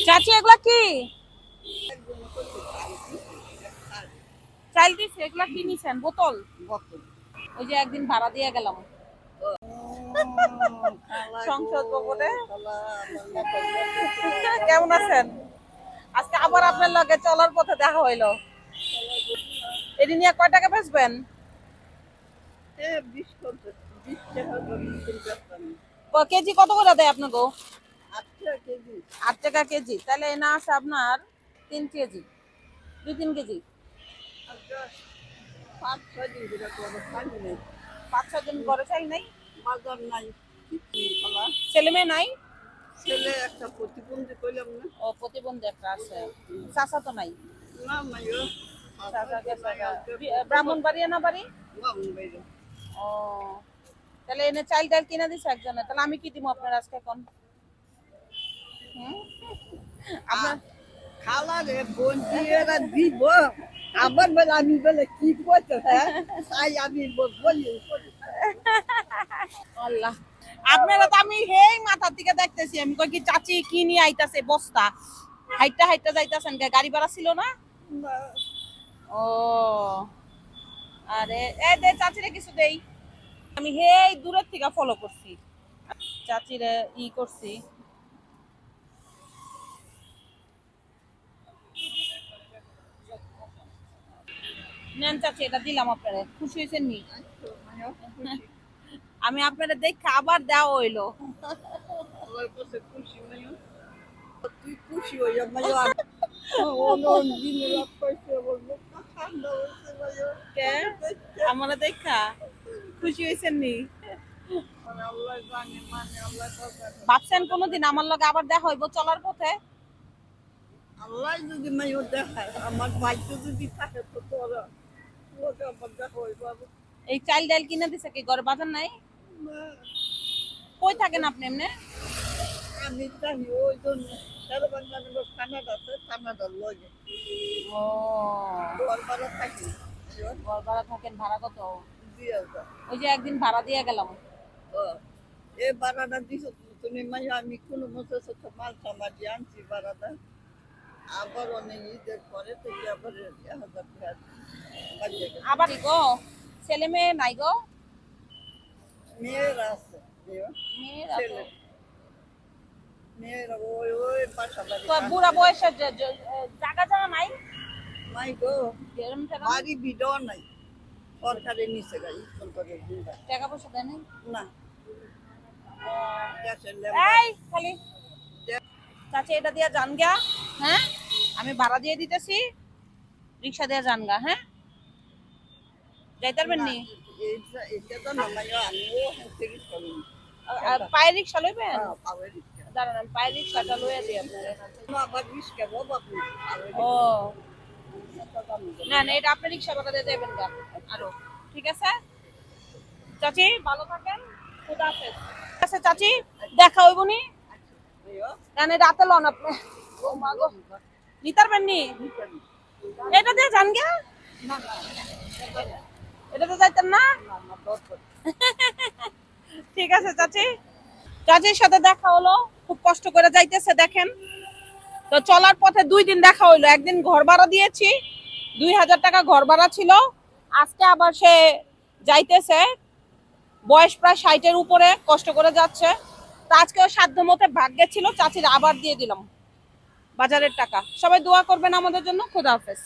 চাচি এগুলা কি চাইল দিছে? এগুলা কি নিছেন? বোতল? ওই যে একদিন ভাড়া দিয়ে গেলাম সংসদ ভবনে। কেমন আছেন? আজকে আবার আপনার লগে চলার পথে দেখা হইলো। এটি নিয়ে কয় টাকা বেচবেন? কেজি কত করে দেয় আপনাকে? 8 টাকা কেজি। তাহলে এনা আছে আপনার 3 কেজি, 2-3 কেজি। 5-6 দিন ঘরে চাই নাই? ছেলে মেয়ে নাই? ছেলে একটা প্রতিবন্ধী কইলাম না। ও, প্রতিবন্ধী একটা আছে। চাচা তো নাই? না মাইও চাচা গেছে ব্রাহ্মণবাড়িয়া না বাড়ি? ও, তাহলে এনে চাল ডাল কিনে দিছে একজনে। তাহলে আমি কি দিব আপনার আজকে এখন? আপনার খালা রে বোন এরা দিব আবার বলে আমি বলে কি করতে হ্যাঁ তাই আমি বলি আল্লাহ, আপনারা তো আমি হেই মাথার দিকে দেখতেছি। আমি কই কি চাচি কি নিয়ে আইতাছে বস্তা, হাইটা হাইটা যাইতাছেন, গাড়ি ভাড়া ছিল না? ও, আরে এই দে চাচিরে কিছু দেই। আমি হেই দূরের থেকে ফলো করছি, চাচিরে ই করছি। নেন চাচি, এটা দিলাম আপনারে। খুশি হয়েছেন নি? আমি আপনারে দেখে আবার দেওয়া হইলো। খুশি মাইও তুই খুশি হইয়া মাইও অনন দিন রাত কইতে বলবো ঠান্ডা হইছে মাইও কে আমারে দেখা খুশি হয়েছেন নি? আল্লাহ জানে মানে আল্লাহ ভাবছেন কোনোদিন আমার লগে আবার দেখা হইব চলার পথে? আল্লাহ যদি মাইও দেখায় আমার ভাগ্য যদি থাকে তো তোরা ওকে আবার দেখা হইব এই চাল ডাল কিনে দিছে কি? ঘরে বাজার নাই? কই থাকেন আপনি এমনে? আমি জানি ওই জন্য তেরো বাংলার লোক কানাডা আছে কানাডার লগে ও, ঘর ভাড়া থাকি ঘর ভাড়া থাকেন। ভাড়া কত? 2000 ওই যে একদিন ভাড়া দিয়ে গেলাম। এই ভাড়াটা দিছো তুমি মাইয়া আমি কোনো মতো ছোট মাল সামাজি আনছি ভাড়াটা আবার অনেক ঈদের পরে থেকে আবার 1000 টাকা বাড়িয়ে গেছে আবার গো ছেলে মেয়ে নাই গো? মেয়েরা আছে মেয়েরা তো মেয়েরা ওই ওই পাশাপাশি তো বুড়া বয়সের জায়গা জায়গা নাই? মাই গো এরম টাকা বাড়ি বিডও নাই সরকারের নিচে গাই সরকারের বিডা টাকা পয়সা দেয় নাই? না এই খালি চাচি এটা দিয়া যান গা। হ্যাঁ, আমি ভাড়া দিয়ে দিতেছি, রিক্সা দিয়ে যান গা। হ্যাঁ, যাইতে পারবেন নি? পায়ের রিক্সা লইবেন? দাঁড়ান, আমি পায়ের রিক্সাটা লইয়া দিই আপনারে। ও না না, এটা আপনি রিক্সা ভাড়া দিয়ে দেবেন গা আরো। ঠিক আছে চাচি, ভালো থাকেন। খুদা হাফেজ। ঠিক আছে চাচি, দেখা হইব নি? কেন রাতে লন আপনি? ও মা গো, নিতে পারবেন নি? এটা দিয়ে যান গা। এটাতে যাইতেন না? ঠিক আছে চাচি, চাচির সাথে দেখা হলো। খুব কষ্ট করে যাইতেছে দেখেন তো। চলার পথে 2 দিন দেখা হইলো। একদিন ঘর ভাড়া দিয়েছি, 2000 টাকা ঘর ভাড়া ছিল। আজকে আবার সে যাইতেছে, বয়স প্রায় 60-এর উপরে, কষ্ট করে যাচ্ছে। তো আজকেও সাধ্য মতে ভাগ্যে ছিল, চাচির আবার দিয়ে দিলাম বাজারের টাকা। সবাই দোয়া করবেন আমাদের জন্য। খোদা হাফেজ।